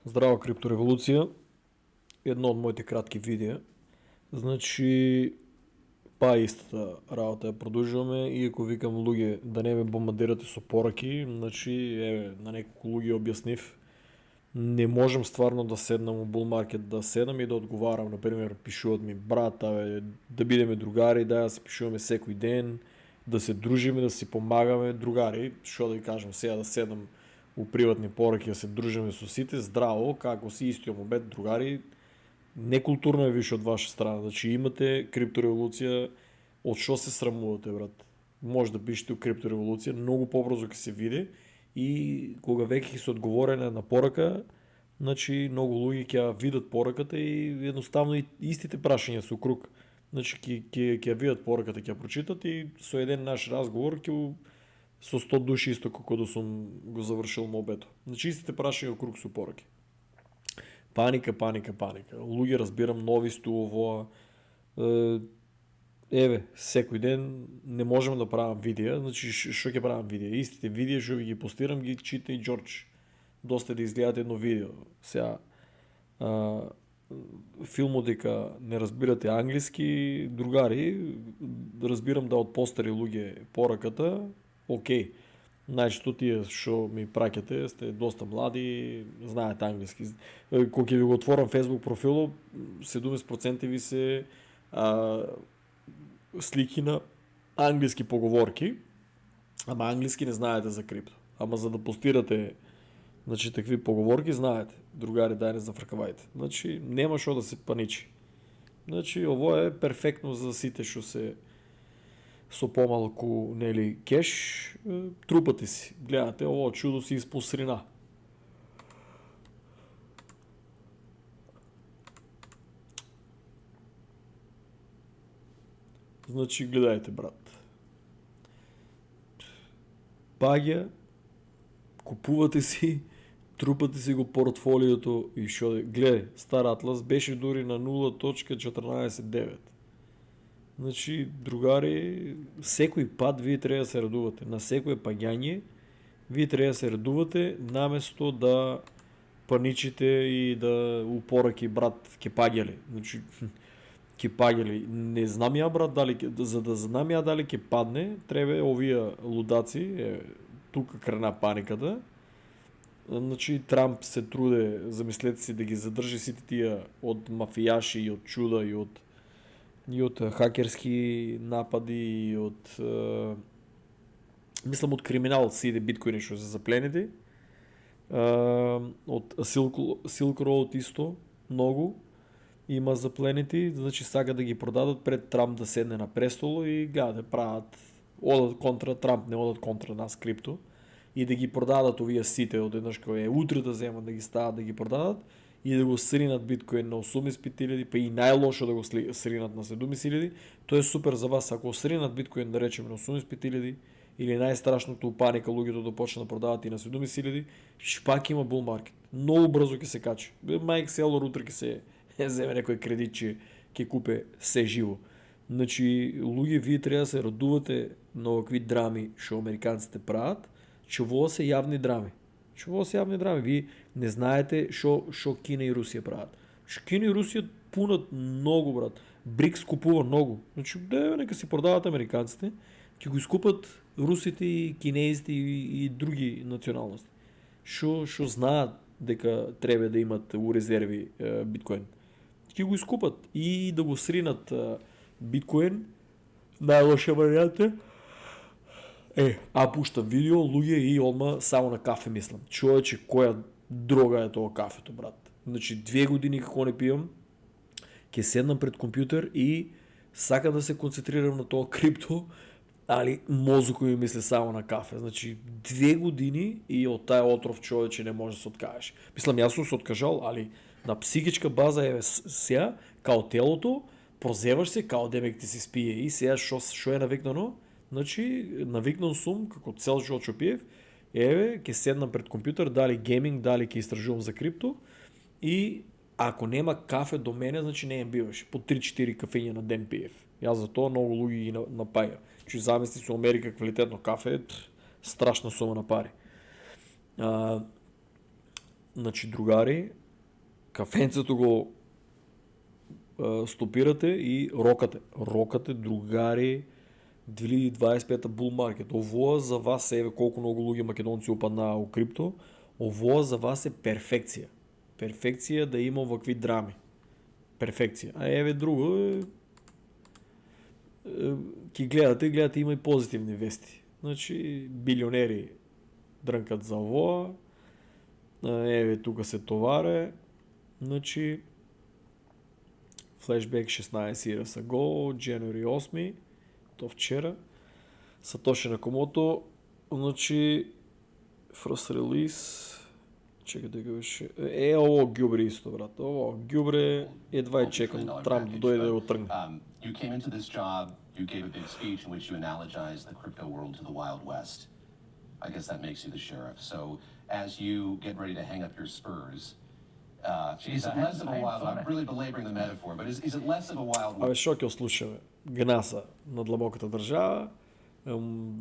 Здрава криптореволюция. Едно от моите кратки видеа. Значи, па истата работа я продължаваме и ако викам луѓе да не ме бомбардирате со пораки, значи, на неколку луѓе обяснив, не можем стварно да седнам у булмаркет, да седнам и да одговарам. Например, пишуват ми брат, да бидеме другари, да се пишуваме секој ден, да се дружиме, да си помагаме другари. Што да ви кажем сега, да седнам у приватни пораки, да се дружиме со сите, здраво, како си истиот обед другари, некултурно е више од ваша страна. Значи имате криптореволуција, од што се срамувате, брат? Може да пишете у криптореволуција, многу побрзо ќе се види и кога веќе ќе се одговорене на порака, значи многу луѓе ќе ја видат пораката и едноставно и истите прашања со круг. Значи ќе ја видат пораката, ќе ја прочитат и со еден наш разговор ќе со 100 души исто како да сум го завршил мобето. Значи истите прашања круг со пораки. Паника, паника, паника. Луѓе разбирам нови стилово. Секој ден не можам да правам видеа, значи што ќе правам видеа? Истите видеа што ги постирам ги чита и Џорџ. Доста да изгледате едно видео. Сега филмот дека не разбирате англиски, другари, разбирам да од постари луѓе пораката, окей. Најчесто тие што ми праќате сте доста млади, знаете англиски. Кога ќе ви го отворам Facebook профилот, 70% ви се слики на англиски поговорки, ама англиски не знаете за крипто. Ама за да постирате такви поговорки, знаете. Другари, дај не зафркавајте. Значи, нема што да се паничи. Значи, ово е перфектно за сите што се со помалку, нели, кеш, трупате си. Гледате, ово чудо си испол срина. Значи, гледајте, брат. Паѓа, купувате си, трупате си го портфолиото и шо гледај, Стар Атлас беше дури на 0.149. Значи, другари, секој пат вие треба да се радувате. На секое паѓање вие треба да се радувате наместо да паничите и да упораки брат ке паѓали. Значи, ке паѓали. Не знам ја брат дали за да знам ја дали ке падне, треба овие лудаци, тука крена паниката. Значи Трамп се труде, замислете си да ги задржи сите тие од мафијаши и од чуда и од хакерски напади и од мислам од криминал сите биткоини што се запленети. Од Silk Road исто многу има запленети, значи сака да ги продадат пред Трамп да седне на престол и гледате прават одат контра Трамп, не одат контра нас крипто и да ги продадат овие сите одеднаш кој утре да земат да ги стават да ги продадат и да го сринат биткоин на 85.000, па и најлошо да го сринат на 70.000, тоа е супер за вас. Ако сринат биткоин да речеме на 85.000 или најстрашното у паника луѓето да почнат да продават и на 70.000, пак има bull market. Многу брзо ќе се качи. Майк Селор утре ќе се земе некој кредит че ќе купе се живо. Значи, луѓе, вие треба да се радувате на овакви драми што американците прават, че во се јавни драми. Во се јавни драми. Вие не знаете што Кина и Русија прават. Што Кина и Русија пунат многу, брат. БРИКС купува многу. Значи, нека си продават американците, ќе го искупат русите и кинезите и други националности. Што знаат дека треба да имат у резерви биткоин. Ќе го искупат и да го сринат биткоин, најлоша варијанта. Пуштам видео, луѓе и одма само на кафе мислам. Човече, која дрога е тоа кафето, брат. Значи 2 години како не пијам, ќе седнам пред компјутер и сакам да се концентрирам на тоа крипто, али мозокот ми мисли само на кафе. Значи 2 години и од тај отров човече не може да се откажеш. Мислам, јас сум се откажал, али на психичка база сега, као телото, прозеваш се, као демек ти си спие и сега што е навикнано. Значи, навикнан сум, како цел живот што пиев, ќе седнам пред компјутер, дали гейминг, дали ќе истражувам за крипто и ако нема кафе до мене, значи не биваш. По 3-4 кафења на ден пиев. Јас за тоа многу луѓе ги напаја. Че замисли со Америка квалитетно кафе, страшна сума на пари. Значи, другари, кафенцето го стопирате и рокате. Рокате, другари, 2025 Bull Market. Овоа за вас е, колко много луѓе македонци опаднаа у крипто, овоа за вас е перфекција. Перфекција да има овакви драми. Перфекција. А еве друго ки гледате има и позитивни вести. Значи, билионери дрнкат за овоа, еве тука се товаре, значи, Flashback 16 years ago, January 8, то вчера, Сатоши Накамото, значи, first release, чекай да го беше, ово гюбре исто, брат, ово гюбре едва чекам Трамп да дойде да го тръгне. You came into this job, you gave a big speech in which you analogized the crypto world to the Wild West. I guess that makes you the sheriff. So as you get ready to hang up your spurs, is it less of a wild? I'm really belaboring the metaphor, but is it less of a wild west? Абе, шо ќе ослушаме? Гнаса на длабоката држава,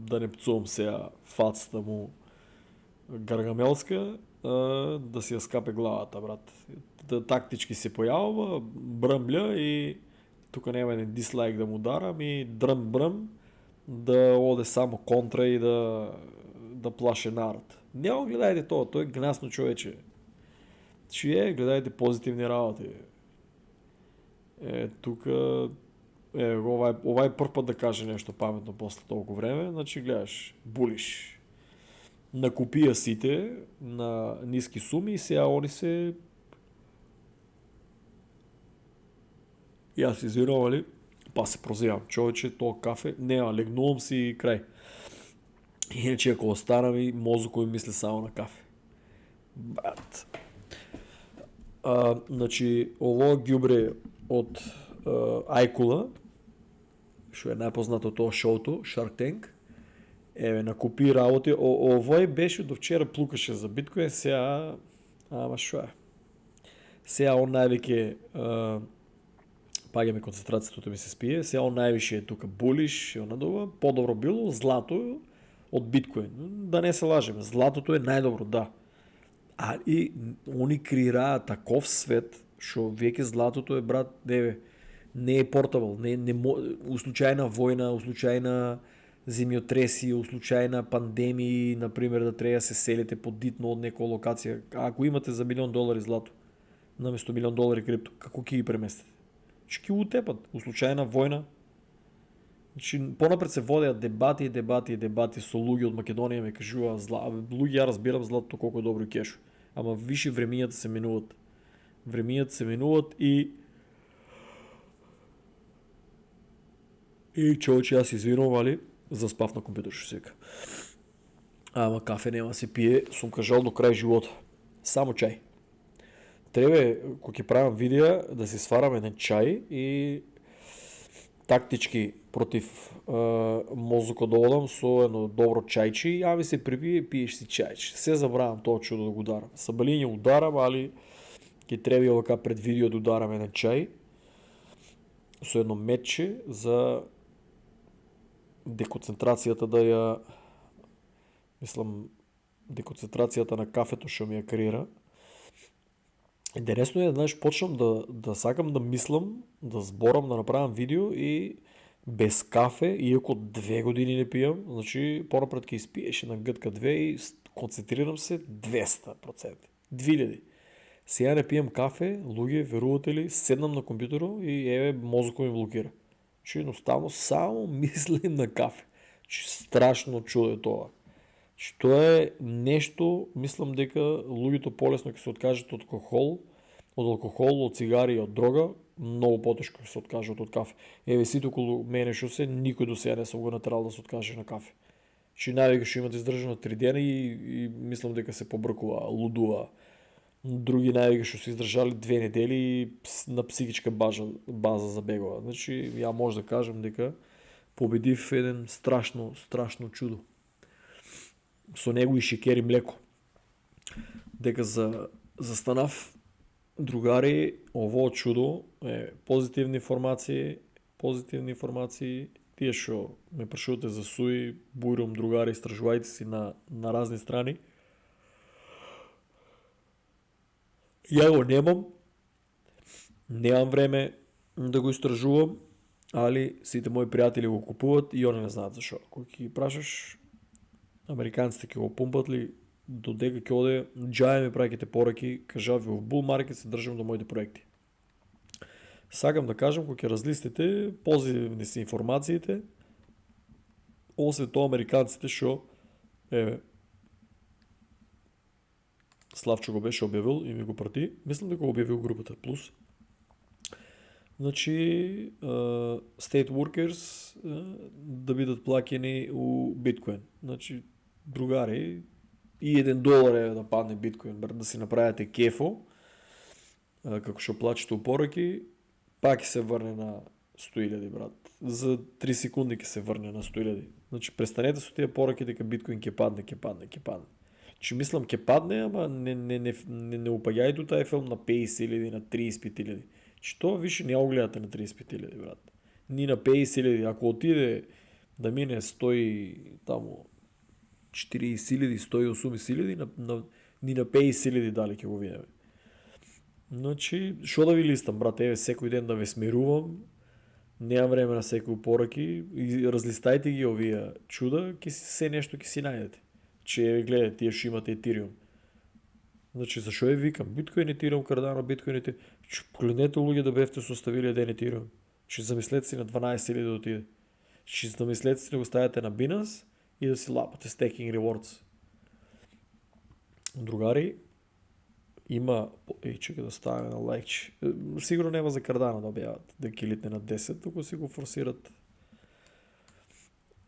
да не пцувам сега фацата му гаргамелска, да си ја скапе главата, брат. Тактички се појавува, бръмля и тука нема еден дислайк да му дарам и дръм да оде само контра и да плаше народ. Няма гледајте тоа, тој е гнасно човече. Чие, гледайте позитивни работи. Тука овај прв пат да каже нешто паметно после толку време, значи гледаш, булиш. Накупија сите на ниски суми и сега они се... Јас се извинувам, али? Па се прозивам, човече, тоа кафе, нема, легнувам си и крај. Иначе ако останам и мозокот ми мисли само на кафе. Брат. Значи, ово ѓубре од Ајкула, што е најпознато тоа шоуто, Shark Tank, еве, накупи работи, овој беше до вчера плукаше за биткоин, сега, ама шо е? Сега он највеќе, паѓа ми концентрацијата ми се спие, сега он највише е тука булиш, онадова, подобро било, злато од биткоин. Да не се лажеме, златото е најдобро, да. А и они креираа таков свет, што веќе златото е, брат, не е портабл, у случајна војна, у случајна земјотреси, у случајна пандемии, например, да треба да се селите подитно од некоја локација. Ако имате за $1 милион злато, наместо $1 милион крипто, како ќе ги преместите? Ќе ги утепат, у случајна војна. Значи, понапред се водеа дебати со луѓе од Македонија, ме кажува, луѓе, ја разбирам златото колку е добро и кешо, ама виши времињата се менуват. Времињата се менуват и човече, јас извинувам, али заспав на компјутер што сека. Ама кафе нема се пие, сум кажал до крај живота. Само чај. Требе, кога ќе правам видеа, да си сварам еден чај и тактички против мозокот да одам со едно добро чајче, ја ми се припие, пиеш си чајче. Се забравам тоа чудо да го ударам. Са балиње ударам, али ќе треба овака пред видео да ударам еден чај со едно метче за деконцентрацијата да ја, мислам, деконцентрацијата на кафето што ми ја креира. Интересно е, знаеш, почнам да сакам да мислам, да зборам, да направам видео и без кафе, иако 2 години не пијам, значи понапред ќе испиеш на гътка 2 и концентрирам се 200%. 2000. Сега не пијам кафе, луѓе, верувате ли, седнам на компјутерот и еве мозокот ми блокира. Че едноставно само мислим на кафе. Че страшно чудо е тоа. Че тоа е нешто, мислам дека луѓето полесно ќе се откажат од алкохол, од цигари и од дрога, многу потешко ќе се откажат од кафе. Еве сите околу мене што се, никој до сега не сум го натерал да се откаже на кафе. Че највеќе што имат издржано 3 дена и мислам дека се побркува, лудува. Други највеќе што се издржали 2 недели на психичка база забегува. Значи, ја може да кажам дека победив еден страшно чудо. Со него и шекер и млеко. Дека застанав, другари, ово чудо е позитивни информации, тие што ме прашувате за суи, бујрум, другари, истражувајте си на разни страни. Я го немам време да го истражувам, али сите мои приятели го купуват и они не знаат зашо. Кога ќе ги прашаш, американците ќе го пумпат ли, додека ќе оде, джаје ми праќате пораки, кажав во Bull Market се држам до моите проекти. Сакам да кажам, кога ќе разлистите, позитивни се информациите, освен тоа американците шо, Славчо го беше објавил и ми го прати, мислам дека го објавил групата Плюс. Значи, state workers да бидат плакени у биткоин. Значи, другари, и $1 да падне биткоин, да си направите кефо, како што плачете у пораки, пак ќе се врне на 100.000, брат. За 3 секунди ќе се врне на 100.000. Значи, престанете со тие пораки дека биткоин ќе падне. Че мислам ќе падне, ама не упаѓајте тај филм на 50.000, на 35.000. Че тоа више не го гледате на 35.000, брат. Ни на 50.000. Ако отиде да мине 100 тамо 40.000, 108.000, ни на 50.000 дали ќе го видиме. Значи, шо да ви листам, брат, секој ден да ве смирувам, немам време на секој пораки, разлистајте ги овие чуда, се нешто ќе си најдете. Че гледате, тие што имате Ethereum. Значи, зашо викам? Биткоин, Ethereum, Cardano, биткоин, Ethereum. Погледнете луѓе да бевте составили еден Ethereum. Че замислете си на 12.000 да отиде. Че замислете си да го ставите на Binance и да си лапате staking rewards. Другари, има... чекай да ставаме на лайкче. Сигурно нема за Cardano да објават. Да килитне на 10, ако си го форсират.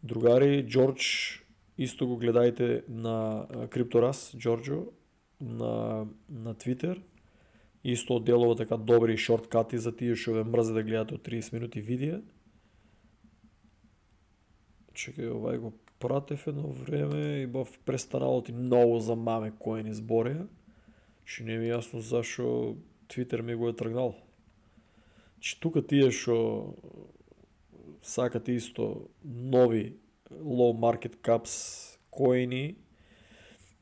Другари, Джордж, исто го гледајте на CryptoRas, Джорджо, на Twitter. Исто одделува така добри шорткати за тие што ве мрзе да гледате од 30 минути видео. Чекај, овај го пратев едно време и бав престанало ти многу за маме кои ни збореа. Че не ми е јасно зашо Twitter ми го е тргнал. Че тука тие што сакате исто нови low market caps коини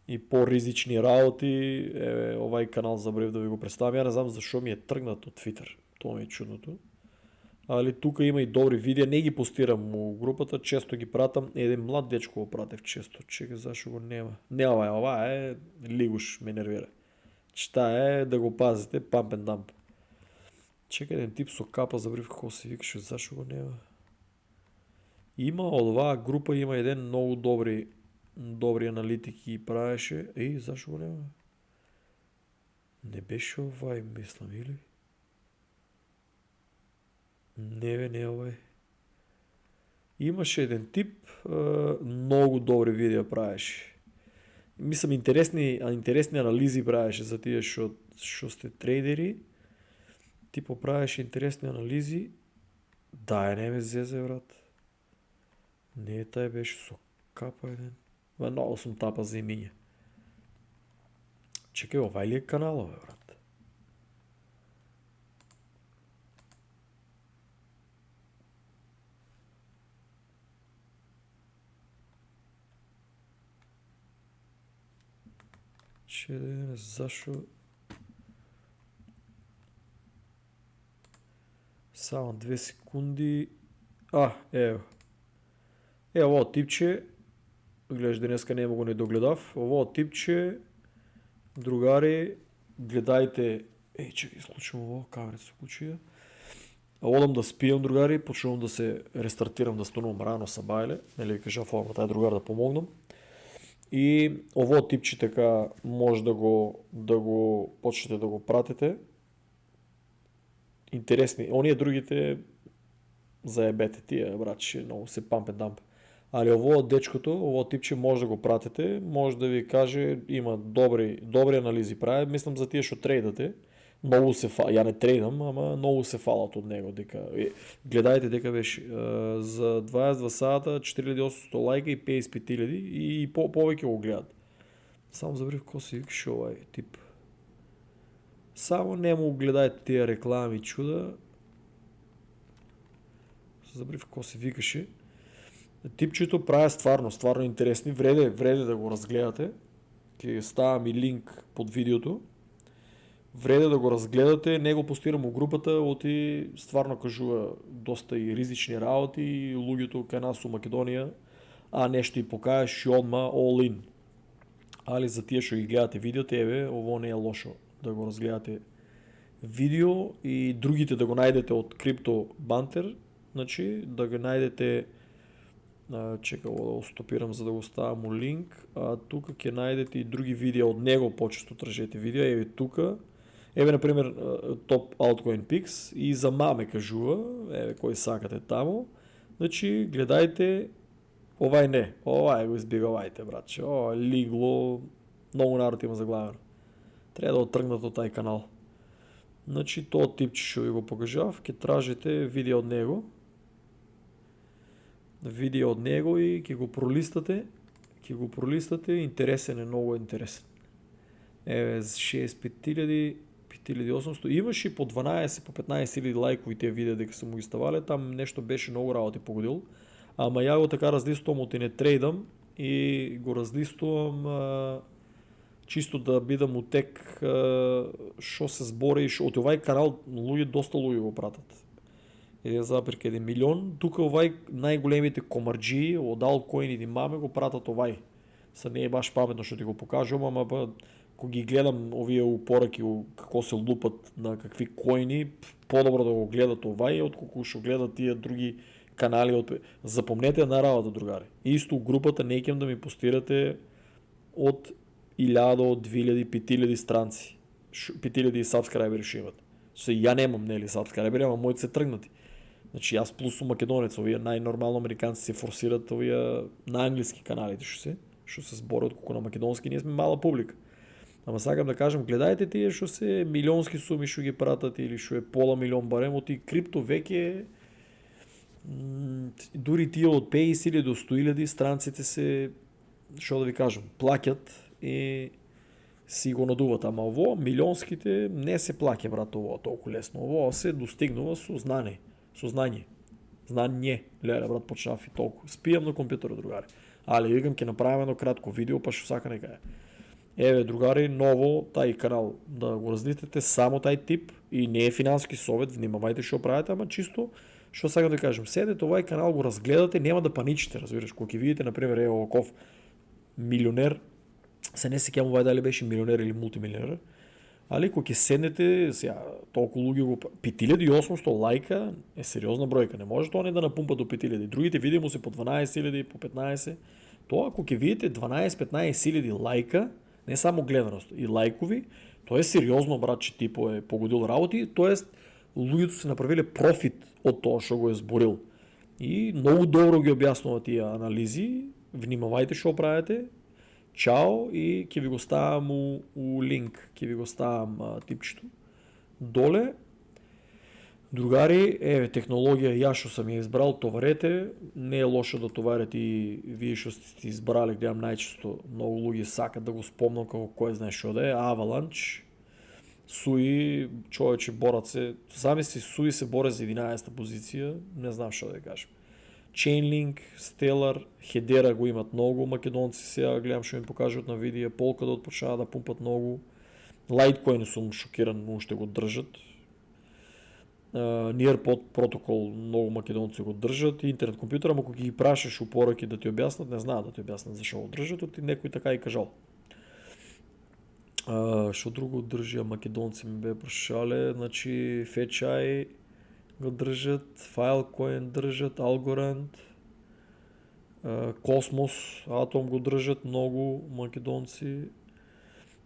и поризични работи, овај канал забрев да ви го представам. Ја не знам зашо ми е тргнат од Twitter. Тоа ми е чудното. Али тука има и добри видеа, не ги постирам у групата, често ги пратам. Еден млад дечко го пратев често. Чекай, зашо го нема. Не ова е лигуш, ме нервира. Чта е да го пазите, pump and dump. Чекай, еден тип со капа забрив како се викаше, зашо го нема. Има од оваа група има еден многу добри аналитики и правеше. Зашо го нема? Не беше овај, мислам, или? Не овај. Имаше еден тип, многу добри видеа правеше. Мислам, интересни анализи правеше за тие што сте трейдери. Типо правеше интересни анализи. Да, не ме зезе, брат. Не, тај беше со капа еден. Многу сум тапа за имиња. Чекај, овај ли е каналот, брат? Че да видиме зашо... Само 2 секунди... Ево. Ово типче... Гледаш, денеска нема го не догледав. Ово типче... Другари... Гледајте... Чекай, случам ово, камерата се включија. Одам да спијам, другари, почнувам да се рестартирам, да станувам рано са бајле. Нели ви кажа форма, тај другар да помогнам. И ово типче така може да го почнете да го пратите. Интересни. Оние другите заебете тие, братче, много се pump and dump. Али ово дечкото, ово типче може да го пратите, може да ви каже, има добри анализи прави, мислам за тие што трейдате. Многу се ја не трейдам, ама многу се фалат од него, дека гледајте дека беше за 22 сата 4800 лајка и 55.000 и повеќе го гледат. Само забрив кој се викаше овај тип. Само не му гледајте тие реклами чуда. Забрив кој се викаше. Типчето прави стварно интересни, вреде да го разгледате. Ќе ставам и линк под видеото. Вреде да го разгледате, не го постирам у групата, оти стварно кажува доста и ризични работи и луѓето кај нас у Македонија, а нешто и покажеш и одма all in. Али за тие што ги гледате видеото, еве, ово не е лошо да го разгледате видео и другите да го најдете од Крипто Бантер, значи да го најдете, чека да го стопирам за да го ставам у линк, а тука ќе најдете и други видеа од него, почесто тражете видеа, еве тука, еве например Top Altcoin Picks и за маме кажува, еве кој сакате таму, значи гледајте, овај не, овај го избегавајте братче, ова лигло, многу народ има заглавено. Треба да отргнат од тај канал. Значи тоа типче што ви го покажав, ќе тражите видео од него. Видео од него и ќе го пролистате, интересен е, многу интересен. Еве 65.000, 5.800, имаше и по 12, по 15.000 лайкови тие видеа дека се му ги ставале, там нешто беше многу работи погодил. Ама ја го така разлистувам оти не трейдам и го разлистувам чисто да бидам утек што се збори, од овај канал доста луѓе го пратат. 1,1 милион, тука овај најголемите комарџии од Altcoin и маме го пратат овај. Са не е баш паметно што ти го покажувам, ама кога ги гледам овие упораки како се лупат на какви коини, подобро да го гледат овај отколку што гледат тие други канали запомнете една работа, другари. Исто групата не ќе да ми постирате од 1000, од 2000, 5000 странци. 5000 сабскрайбери што имат. Ја немам нели сабскрайбери, ама моите се тргнати. Значи јас плюс сум македонец, овие најнормално американци се форсират овие на англиски каналите што се зборат колку на македонски, ние сме мала публика. Ама сакам да кажам, гледајте тие што се милионски суми што ги пратат или што е пола милион барем, оти крипто веќе дури тие од 50.000 до 100.000 странците се, што да ви кажам, плаќат и си го надуват, ама ово милионските не се плаќа брат ово толку лесно. Ово се достигнува со знање. Знање, леле брат, почнав и толку. Спијам на компјутерот, другари. Али викам ќе направиме едно кратко видео, па што сака нека е. Еве другари, ново тај канал да го разлистите, само тај тип и не е финански совет, внимавајте што правите, ама чисто што сакам да кажам, седете овај канал, го разгледате, нема да паничите, разбираш, кога ќе видите на пример ево оваков милионер, се не сеќавам овај дали беше милионер или мултимилионер, али кога ќе седнете, сега толку луѓе го 5800 лајка е сериозна бројка, не може тоа не да напумпа до 5000. Другите видеа му се по 12.000, по 15. Тоа кога ќе видите 12-15.000 лајка, не само гледаност, и лајкови, тоа е сериозно брат, че типо е погодил работи, тоест луѓето се направиле профит од тоа што го е зборил. И многу добро ги објаснува тие анализи, внимавајте што правите. Чао и ќе ви го ставам у линк, ќе ви го ставам типчето доле. Другари, еве технологија ја што сам ја избрал, товарете, не е лошо да товарите и вие што сте избрали, гледам најчесто многу луѓе сакат да го спомнам како кој знае што да е, Avalanche, Суи, човече борат се, замисли Суи се боре за 11-та позиција, не знам што да кажам. Chainlink, Stellar, Hedera го имат многу македонци, сега гледам што ми покажат на видео, Polkadot почнаа да пумпат многу. Litecoin сум шокиран, уште го држат. Nearpod протокол многу македонци го држат, интернет компјутер, ама кога ги прашаш упораки да ти објаснат, не знаат да ти објаснат зашо го држат, оти некој така и кажал. Што друго држија македонци ми бе прашале, значи Fetchai го држат, Filecoin држат, Algorand, Cosmos, Atom го држат многу македонци.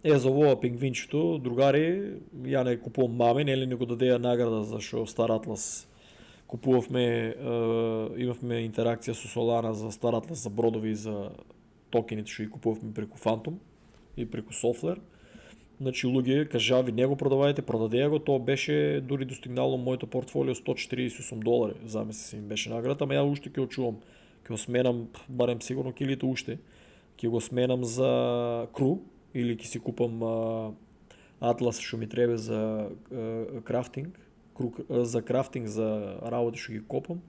За ова пингвинчето, другари, ја не купувам маме, нели не го дадеа награда за што Star Atlas купувавме, имавме интеракција со Solana за Star Atlas за бродови и за токените што ги купувавме преку Phantom и преку Software. Значи луѓе кажави не го продавајте, продадеа го, тоа беше дури достигнало моето портфолио $148, замисли се им беше награда, ама ја уште ќе го чувам, ќе го сменам, барем сигурно килите уште, ќе го сменам за Crew или ќе си купам Atlas што ми треба за крафтинг, за крафтинг за работи што ги копам.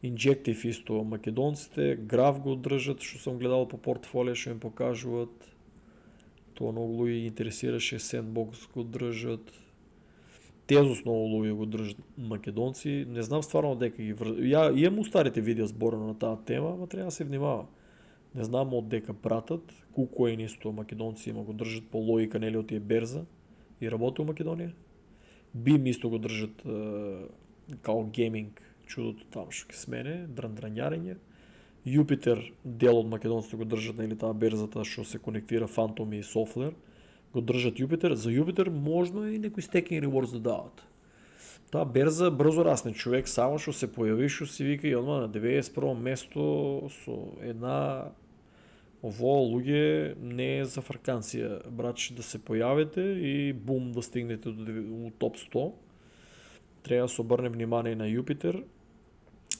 Injective исто македонците, Graph го држат што сум гледал по портфолио што ми покажуваат. Това много луѓе ги интересираше, Sandbox го држат. Тезус много луѓе го држат македонци. Не знам стварно дека ги Ја имам устарите видеа зборено на таа тема, ама треба да се внимава. Не знам од дека пратат. KuCoin исто македонци има го држат по логика нели од тие берза и работи у Македонија. BIM исто го држат као гейминг чудото таму што ќе смене, драндрањарење. Jupiter дел од македонците го држат нели таа берзата што се конектира Phantom и Software. Го држат Jupiter. За Jupiter можно и некои staking rewards да дават. Таа берза брзо расне, човек само што се појави, што си вика и одма на 91 место со една ово луѓе не е за фраканција, братче, да се појавите и бум да стигнете до топ 100. Треба да се обрне внимание на Jupiter.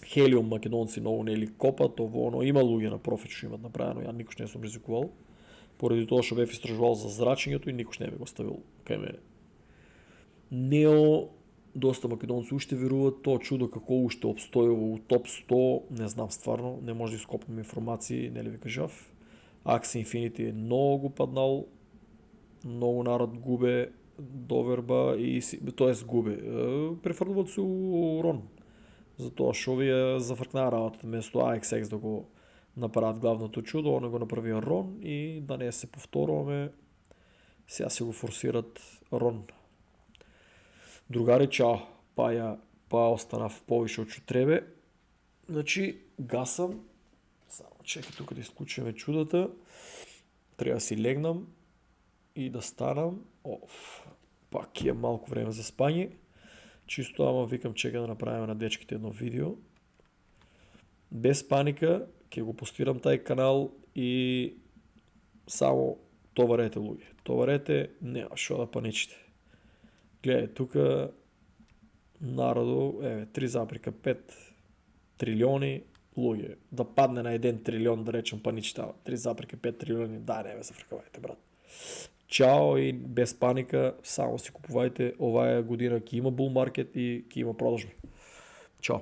Helium македонци многу нели копат, ово оно има луѓе на профит што имат направено, ја никош не сум ризикувал. Поради тоа што бев истражувал за зрачењето и никош не би го ставил кај мене. Нео доста македонци уште веруваат тоа чудо како уште обстојува у топ 100, не знам стварно, не може да ископам информации, нели ви кажав. Axie Infinity е многу паднал, многу народ губе доверба и тоест губе. Префрлуваат се у Рон. Затоа што овие зафркнаа работата место AXX да го направат главното чудо, оно го направија Рон и да не се повторуваме, сега се го форсират Рон. Другари, чао, па останав повише од што требе. Значи, гасам, само чекай тука да исклучиме чудата, треба да си легнам и да станам, пак е малку време за спање, чисто ама викам чекам да направиме на дечките едно видео. Без паника, ќе го постирам тај канал и само товарете луѓе. Товарете, нема шо да паничите. Гледај, тука народу, 3,5 трилиони луѓе. Да падне на 1 трилион, да речем паничите, 3,5 трилиони, да, не ме зафркавајте, брат. Чао и без паника, само си купувајте, оваа година ќе има bull market и ќе има продажби. Чао.